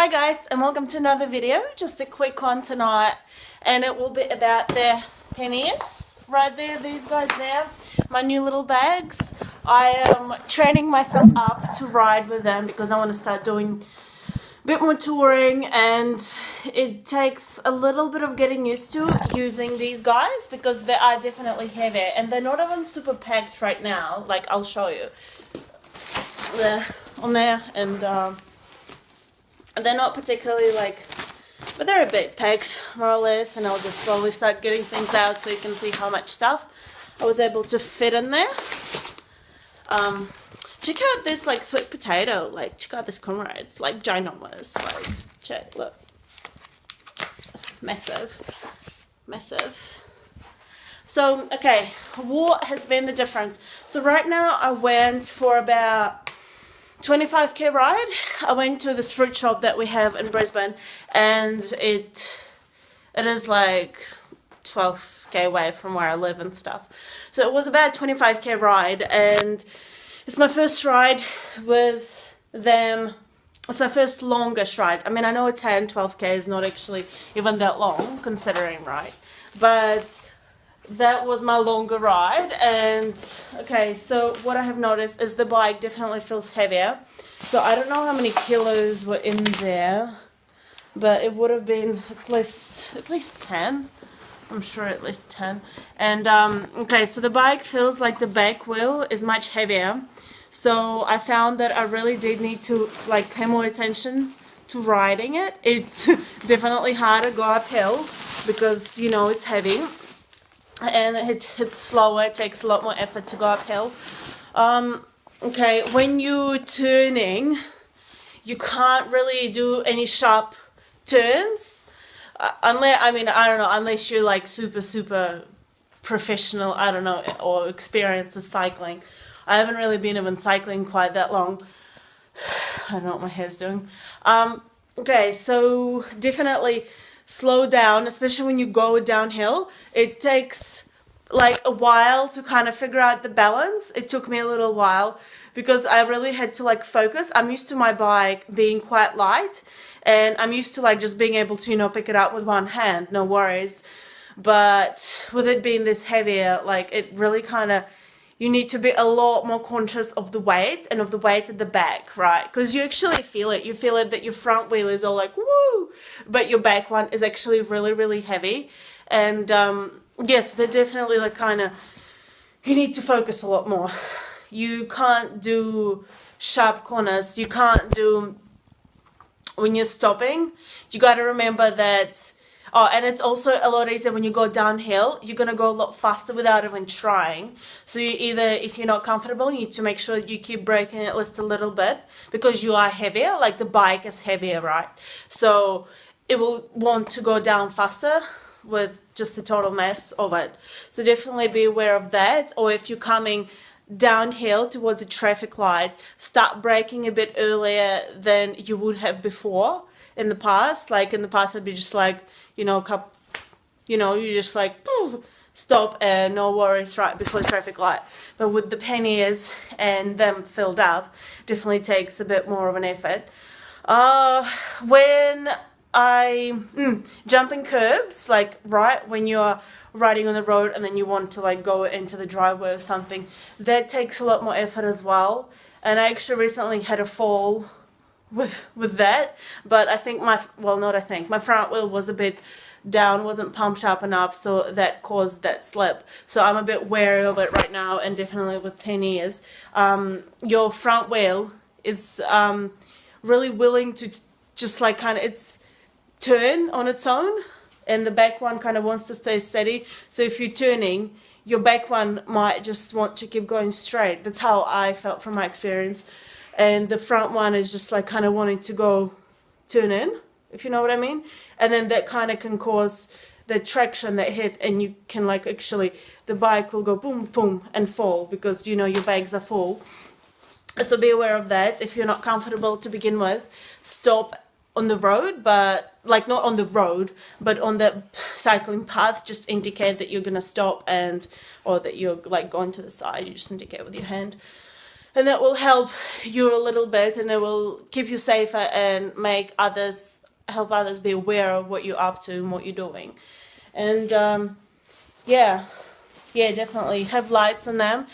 Hi guys, and welcome to another video. Just a quick one tonight, and it will be about the Panniers right there, these guys there, my new little bags. I am training myself up to ride with them because I want to start doing a bit more touring, and it takes a little bit of getting used to using these guys because they are definitely heavy and they're not even super packed right now. Like, I'll show you. They're on there, and they're not particularly but they're a bit packed, more or less, and I'll just slowly start getting things out so you can see how much stuff I was able to fit in there. Check out this sweet potato, check out this camera, it's ginormous, check, look, massive. So, okay, what has been the difference? So right now I went for about 25k ride. I went to this fruit shop that we have in Brisbane, and it is 12k away from where I live and stuff. So it was about 25k ride, and it's my first ride with them. It's my first longest ride. I mean, I know a 12k is not actually even that long considering, right? But that was my longer ride. And okay, so what I have noticed is the bike definitely feels heavier. So I don't know how many kilos were in there, but it would have been at least 10. I'm sure at least 10. And okay, so the bike feels like the back wheel is much heavier. So I found that I really did need to pay more attention to riding it. It's definitely hard to go uphill because, you know, it's heavy. And it's slower, it takes a lot more effort to go uphill. Okay, when you're turning, you can't really do any sharp turns. Unless, I don't know, unless you're super professional, I don't know, or experienced with cycling. I haven't really been even cycling quite that long. I don't know what my hair's doing. Okay, so definitely slow down, especially when you go downhill. It takes a while to kind of figure out the balance. It took me a little while because I really had to focus. I'm used to my bike being quite light, and I'm used to just being able to, you know, pick it up with one hand, no worries. But with it being this heavier, it really kind of, you need to be a lot more conscious of the weight and of the weight at the back, right? Because you actually feel it. You feel it that your front wheel is all woo, but your back one is actually really, really heavy. And yes, they're definitely you need to focus a lot more. You can't do sharp corners. You can't do, when you're stopping, you got to remember that. Oh, and it's also a lot easier when you go downhill. You're going to go a lot faster without even trying. So you either, if you're not comfortable, you need to make sure you keep braking at least a little bit because you are heavier, the bike is heavier, right? So it will want to go down faster with just a total mess of it. So definitely be aware of that. Or if you're coming downhill towards a traffic light, start braking a bit earlier than you would have before. In the past, in the past, I'd be just you know, you just stop and no worries right before the traffic light. But with the Panniers and them filled up, definitely takes a bit more of an effort. When I jumping curbs, right when you're riding on the road and then you want to go into the driveway or something, that takes a lot more effort as well. And I actually recently had a fall with that, but I think my front wheel was a bit down, wasn't pumped up enough, so that caused that slip. So I'm a bit wary of it right now, and definitely with Panniers, your front wheel is really willing to just it's turn on its own, and the back one kind of wants to stay steady. So if you're turning, your back one might just want to keep going straight. That's how I felt from my experience. And the front one is just kind of wanting to go turn in, if you know what I mean. And then that kind of can cause the traction, that hit, and you can actually, the bike will go boom, boom, and fall because, you know, your bags are full. So be aware of that. If you're not comfortable to begin with, stop on the road, but not on the road, but on the cycling path. Just indicate that you're going to stop, or that you're going to the side. You just indicate with your hand. and that will help you a little bit, and it will keep you safer and help others be aware of what you're up to and what you're doing. And yeah, definitely have lights on them.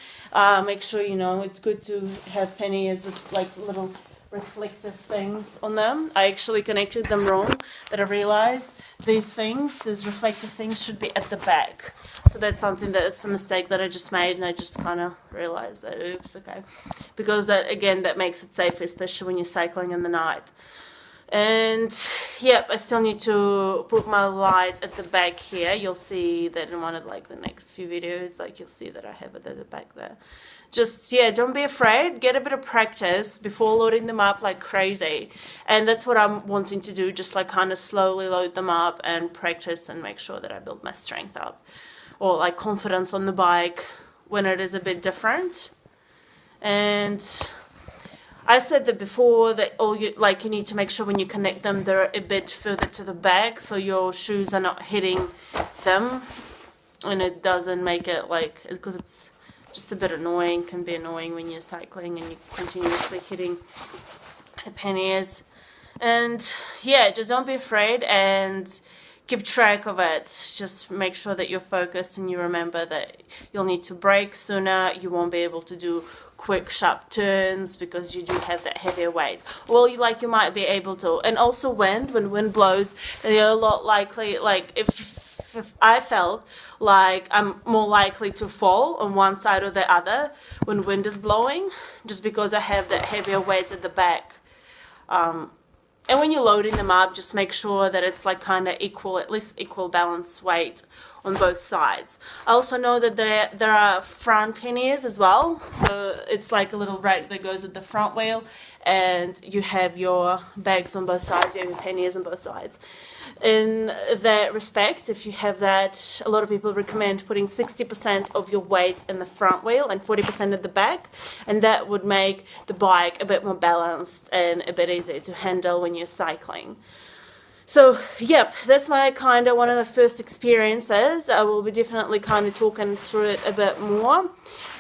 Make sure, it's good to have panniers with like little reflective things on them. I actually connected them wrong, that I realized these reflective things should be at the back. So that's a mistake that I just made, and I just kind of realized that, oops, okay. Because that makes it safer, especially when you're cycling in the night. And yep, I still need to put my light at the back here. You'll see that in one of the next few videos, you'll see that I have it at the back there. Just, don't be afraid. Get a bit of practice before loading them up like crazy. And that's what I'm wanting to do, just kind of slowly load them up and practice and make sure that I build my strength up. Or confidence on the bike when it is a bit different. And I said that before, that you need to make sure when you connect them they're a bit further to the back, so your shoes are not hitting them, and it doesn't make it because it's just a bit annoying. Can be annoying when you're cycling and you're continuously hitting the panniers. And just don't be afraid and keep track of it. Just make sure that you're focused and you remember that you'll need to brake sooner. You won't be able to do quick sharp turns because you do have that heavier weight. Well, you might be able to. And also when wind blows, you're a lot likely, if I felt like I'm more likely to fall on one side or the other when wind is blowing, just because I have that heavier weight at the back. And when you're loading them up, just make sure that it's kind of equal, at least equal balanced weight on both sides. I also know that there are front panniers as well. So it's a little rack that goes at the front wheel, and you have your bags on both sides, you have your panniers on both sides. In that respect, if you have that, a lot of people recommend putting 60% of your weight in the front wheel and 40% at the back, and that would make the bike a bit more balanced and a bit easier to handle when you're cycling. So, that's my one of the first experiences. I will be definitely talking through it a bit more.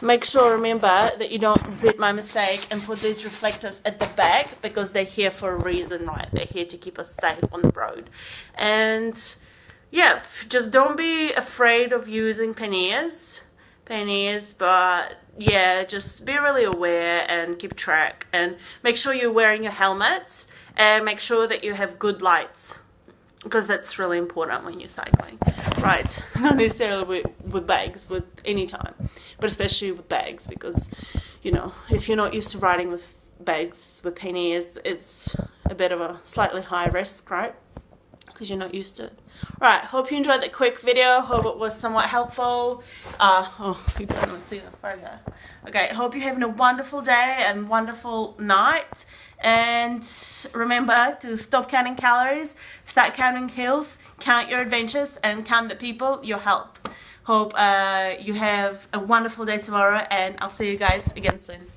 Make sure, remember, that you don't repeat my mistake and put these reflectors at the back, because they're here for a reason, right? They're here to keep us safe on the road. And, just don't be afraid of using panniers, but just be really aware and keep track, and make sure you're wearing your helmets, and make sure that you have good lights, because that's really important when you're cycling, right? Not necessarily with bags, with any time, but especially with bags, because if you're not used to riding with bags with panniers, it's a bit of a slightly high risk, right? Because you're not used to it. Right, hope you enjoyed the quick video. Hope it was somewhat helpful. You can't even see the photo. Okay, hope you're having a wonderful day and wonderful night. And remember to stop counting calories, start counting hills, count your adventures, and count the people you help. Hope you have a wonderful day tomorrow, and I'll see you guys again soon.